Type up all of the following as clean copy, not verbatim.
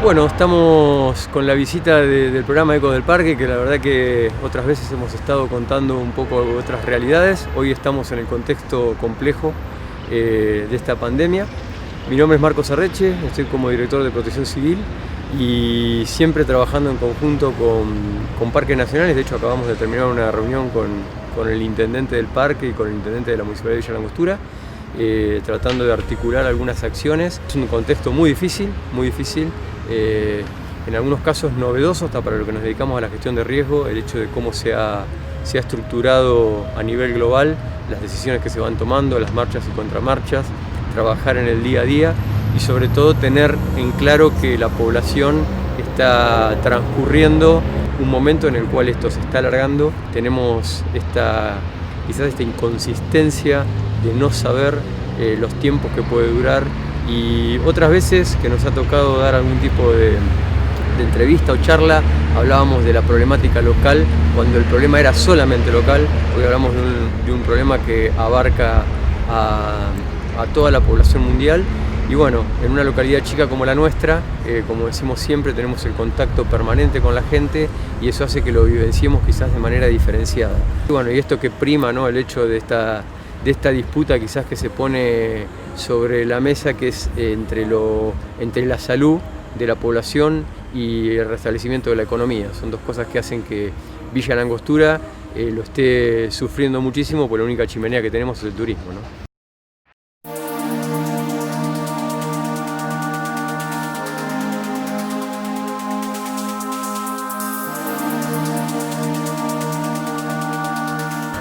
Bueno, estamos con la visita del programa Ecos del Parque, que la verdad que otras veces hemos estado contando un poco otras realidades. Hoy estamos en el contexto complejo de esta pandemia. Mi nombre es Marcos Arreche, estoy como director de Protección Civil y siempre trabajando en conjunto con Parques Nacionales. De hecho, acabamos de terminar una reunión con el intendente del parque y con el intendente de la Municipalidad de Villa Langostura, tratando de articular algunas acciones. Es un contexto muy difícil, en algunos casos novedoso hasta para lo que nos dedicamos a la gestión de riesgo, el hecho de cómo se ha estructurado a nivel global las decisiones que se van tomando, las marchas y contramarchas, trabajar en el día a día y sobre todo tener en claro que la población está transcurriendo un momento en el cual esto se está alargando. Tenemos quizás esta inconsistencia de no saber los tiempos que puede durar, y otras veces que nos ha tocado dar algún tipo de entrevista o charla hablábamos de la problemática local cuando el problema era solamente local. Hoy hablamos de un problema que abarca a toda la población mundial. Y bueno, en una localidad chica como la nuestra, como decimos siempre, tenemos el contacto permanente con la gente y eso hace que lo vivenciemos quizás de manera diferenciada. Y bueno, y esto que prima, ¿no? El hecho de esta disputa quizás que se pone sobre la mesa, que es entre la salud de la población y el restablecimiento de la economía. Son dos cosas que hacen que Villa Langostura lo esté sufriendo muchísimo, porque la única chimenea que tenemos es el turismo, ¿no?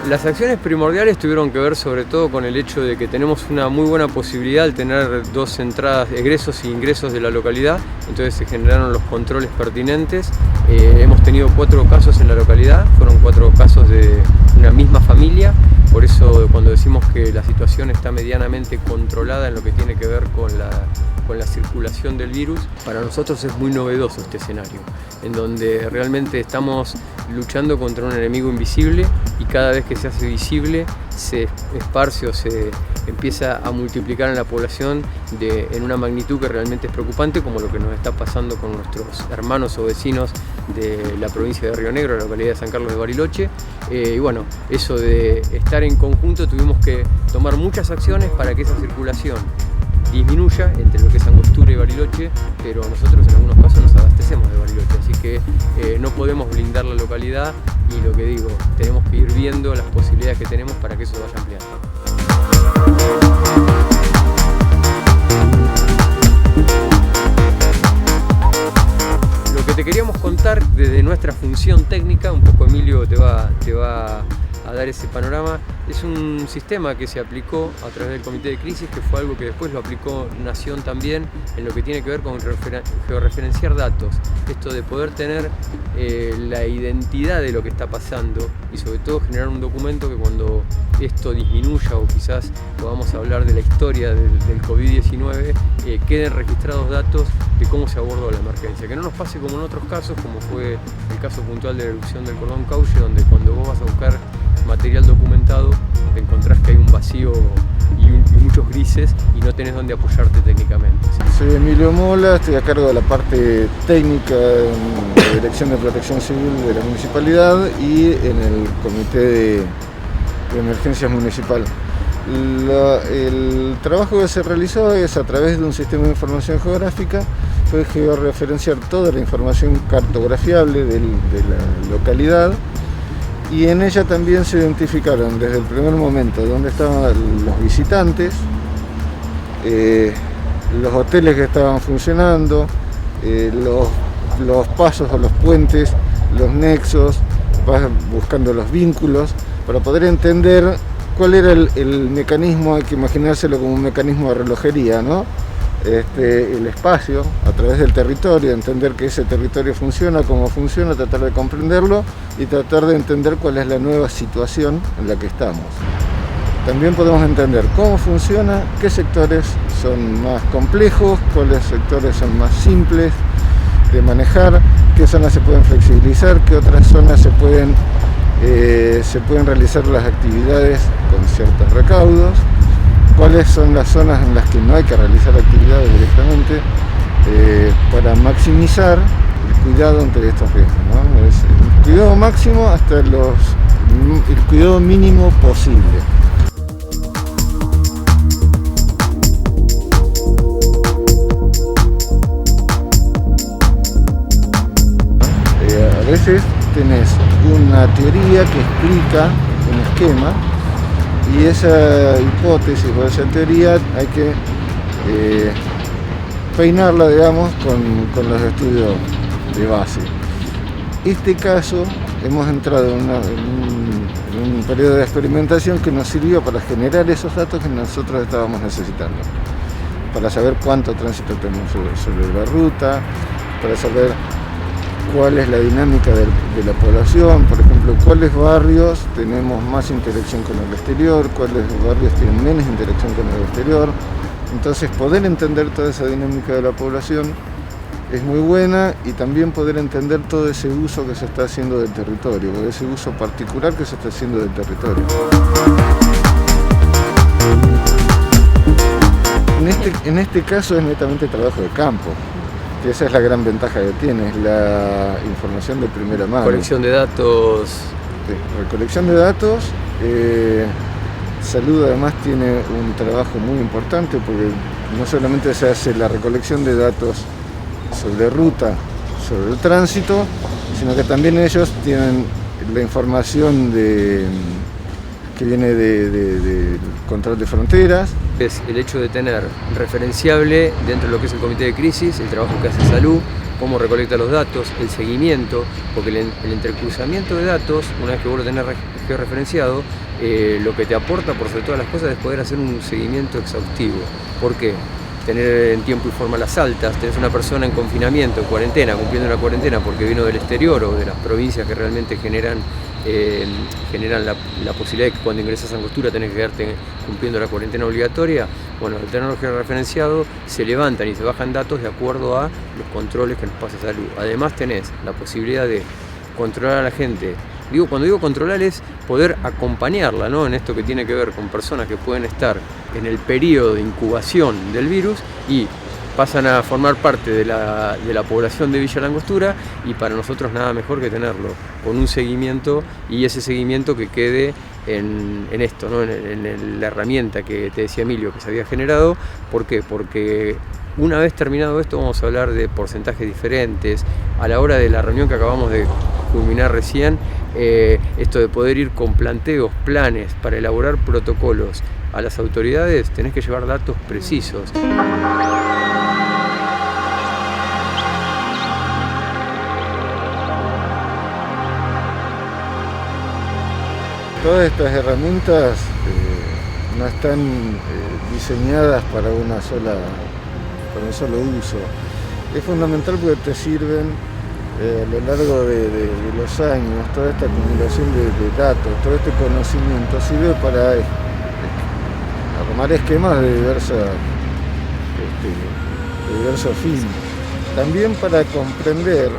Las acciones primordiales tuvieron que ver sobre todo con el hecho de que tenemos una muy buena posibilidad al tener dos entradas, egresos e ingresos de la localidad, entonces se generaron los controles pertinentes. Hemos tenido 4 casos en la localidad, fueron 4 casos de una misma familia, por eso cuando decimos que la situación está medianamente controlada en lo que tiene que ver con la circulación del virus, para nosotros es muy novedoso este escenario, en donde realmente estamos luchando contra un enemigo invisible y cada vez que se hace visible se esparce o se empieza a multiplicar en la población en una magnitud que realmente es preocupante, como lo que nos está pasando con nuestros hermanos o vecinos de la provincia de Río Negro, la localidad de San Carlos de Bariloche. Y bueno, eso de estar en conjunto, tuvimos que tomar muchas acciones para que esa circulación disminuya entre lo que es Angostura y Bariloche, pero nosotros en algunos casos nos abastecemos de Bariloche, así que no podemos blindar la localidad y lo que digo, tenemos que ir viendo las posibilidades que tenemos para que eso se vaya ampliando. Lo que te queríamos contar desde nuestra función técnica, un poco Emilio te va a dar ese panorama, es un sistema que se aplicó a través del Comité de Crisis, que fue algo que después lo aplicó Nación también, en lo que tiene que ver con georreferenciar datos, esto de poder tener la identidad de lo que está pasando y sobre todo generar un documento que cuando esto disminuya o quizás podamos hablar de la historia del COVID-19, queden registrados datos de cómo se abordó la emergencia, que no nos pase como en otros casos, como fue el caso puntual de la erupción del Cordón Cauche, donde cuando vos vas a buscar material documentado te encontrás que hay un vacío y muchos grises y no tenés dónde apoyarte técnicamente. Soy Emilio Mola, estoy a cargo de la parte técnica en la Dirección de Protección Civil de la Municipalidad y en el Comité de Emergencias Municipal. El trabajo que se realizó es a través de un sistema de información geográfica, fue georreferenciar toda la información cartografiable de la localidad, y en ella también se identificaron desde el primer momento dónde estaban los visitantes, los hoteles que estaban funcionando, los pasos o los puentes, los nexos, vas buscando los vínculos para poder entender cuál era el mecanismo. Hay que imaginárselo como un mecanismo de relojería, ¿no? El espacio a través del territorio, entender que ese territorio funciona, cómo funciona, tratar de comprenderlo y tratar de entender cuál es la nueva situación en la que estamos. También podemos entender cómo funciona, qué sectores son más complejos, cuáles sectores son más simples de manejar, qué zonas se pueden flexibilizar, qué otras zonas se pueden realizar las actividades con ciertos recaudos, cuáles son las zonas en las que no hay que realizar actividades directamente, para maximizar el cuidado entre estos riesgos, ¿no? Es el cuidado máximo hasta el cuidado mínimo posible. A veces tenés una teoría que explica un esquema y esa hipótesis o esa teoría hay que peinarla, digamos, con los estudios de base. Este caso hemos entrado en un periodo de experimentación que nos sirvió para generar esos datos que nosotros estábamos necesitando, para saber cuánto tránsito tenemos sobre la ruta, para saber cuál es la dinámica de la población, por ejemplo, cuáles barrios tenemos más interacción con el exterior, cuáles barrios tienen menos interacción con el exterior. Entonces, poder entender toda esa dinámica de la población es muy buena, y también poder entender todo ese uso que se está haciendo del territorio, o ese uso particular que se está haciendo del territorio. En este caso es netamente trabajo de campo. Que esa es la gran ventaja que tiene, es la información de primera mano. Colección de datos. Sí, recolección de datos. Salud además tiene un trabajo muy importante, porque no solamente se hace la recolección de datos sobre ruta, sobre el tránsito, sino que también ellos tienen la información que viene del control de fronteras. Es el hecho de tener referenciable dentro de lo que es el comité de crisis, el trabajo que hace Salud, cómo recolecta los datos, el seguimiento, porque el entrecruzamiento de datos, una vez que vos lo tenés referenciado, lo que te aporta por sobre todas las cosas es poder hacer un seguimiento exhaustivo. ¿Por qué? Tener en tiempo y forma las altas, tenés una persona en confinamiento, en cuarentena, cumpliendo la cuarentena porque vino del exterior o de las provincias que realmente generan la posibilidad de que cuando ingresas a Angostura tenés que quedarte cumpliendo la cuarentena obligatoria. Bueno, al tenerlo referenciado, se levantan y se bajan datos de acuerdo a los controles que nos pasa Salud. Además tenés la posibilidad de controlar a la gente. Cuando digo controlar es poder acompañarla, ¿no? En esto que tiene que ver con personas que pueden estar en el periodo de incubación del virus y pasan a formar parte de la población de Villa La Angostura, y para nosotros nada mejor que tenerlo con un seguimiento, y ese seguimiento que quede en esto, ¿no? en la herramienta que te decía Emilio que se había generado. ¿Por qué? Porque una vez terminado esto vamos a hablar de porcentajes diferentes. A la hora de la reunión que acabamos de culminar recién, esto de poder ir con planteos, planes para elaborar protocolos a las autoridades, tenés que llevar datos precisos. Todas estas herramientas no están diseñadas para un solo uso. Es fundamental porque te sirven a lo largo de los años. Toda esta acumulación de datos, todo este conocimiento sirve para armar esquemas de diverso fin. También para comprender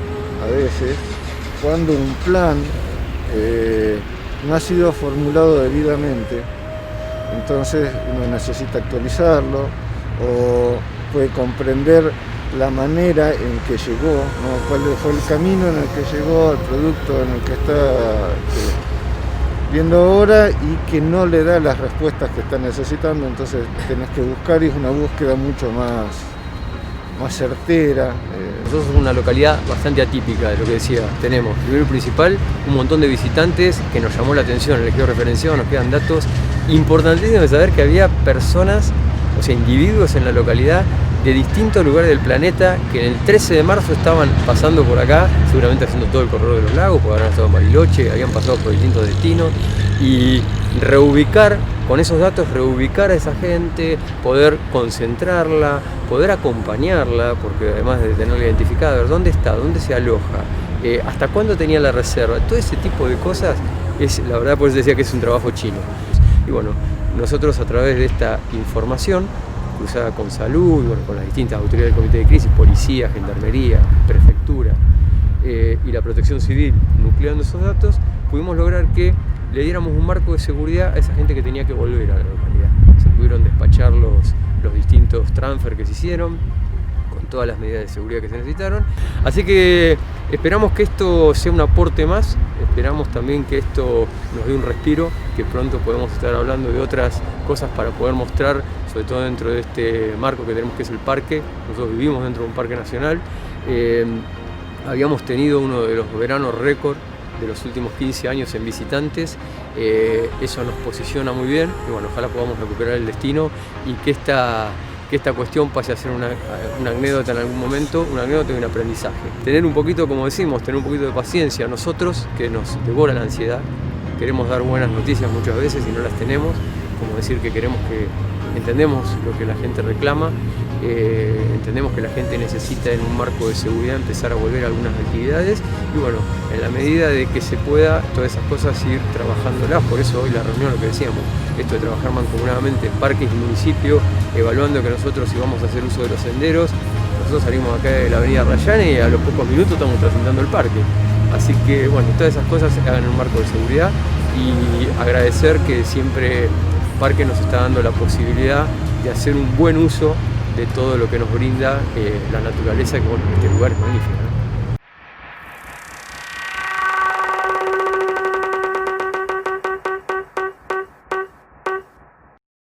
a veces cuando un plan no ha sido formulado debidamente, entonces uno necesita actualizarlo, o puede comprender la manera en que llegó, ¿no? Cuál fue el camino en el que llegó al producto en el que está viendo ahora y que no le da las respuestas que está necesitando. Entonces tenés que buscar, y es una búsqueda mucho más certera. Nosotros somos una localidad bastante atípica, de lo que decía. Tenemos, primero y principal, un montón de visitantes que nos llamó la atención, el georreferenciado, nos quedan datos importantísimos de saber que había personas, o sea, individuos en la localidad de distintos lugares del planeta que en el 13 de marzo estaban pasando por acá, seguramente haciendo todo el corredor de los lagos, porque habían estado en Bariloche, habían pasado por distintos destinos, y con esos datos reubicar a esa gente, poder concentrarla, poder acompañarla, porque además de tenerla identificada, ver dónde está, dónde se aloja, hasta cuándo tenía la reserva, todo ese tipo de cosas, la verdad, por eso decía que es un trabajo chino. Y bueno, nosotros a través de esta información, cruzada con Salud, bueno, con las distintas autoridades del comité de crisis, policía, gendarmería, prefectura y la protección civil, nucleando esos datos, pudimos lograr que le diéramos un marco de seguridad a esa gente que tenía que volver a la localidad. Se pudieron despachar distintos transfer que se hicieron, con todas las medidas de seguridad que se necesitaron. Así que esperamos que esto sea un aporte más, esperamos también que esto nos dé un respiro, que pronto podemos estar hablando de otras cosas para poder mostrar, sobre todo dentro de este marco que tenemos, que es el parque. Nosotros vivimos dentro de un parque nacional. Habíamos tenido uno de los veranos récord de los últimos 15 años en visitantes. Eso nos posiciona muy bien y bueno, ojalá podamos recuperar el destino y que esta cuestión pase a ser una anécdota en algún momento, una anécdota y un aprendizaje. Tener un poquito, como decimos, tener un poquito de paciencia. Nosotros, que nos devora la ansiedad, queremos dar buenas noticias muchas veces y no las tenemos, como decir que entendemos lo que la gente reclama, entendemos que la gente necesita en un marco de seguridad empezar a volver a algunas actividades y bueno, en la medida de que se pueda, todas esas cosas ir trabajándolas. Por eso hoy la reunión, lo que decíamos, esto de trabajar mancomunadamente parques y municipio, evaluando que nosotros íbamos a hacer uso de los senderos. Nosotros salimos acá de la avenida Rayane y a los pocos minutos estamos transitando el parque. Así que bueno, todas esas cosas se hagan en un marco de seguridad y agradecer que siempre el parque nos está dando la posibilidad de hacer un buen uso de todo lo que nos brinda la naturaleza, que bueno, este lugar es magnífico, ¿no?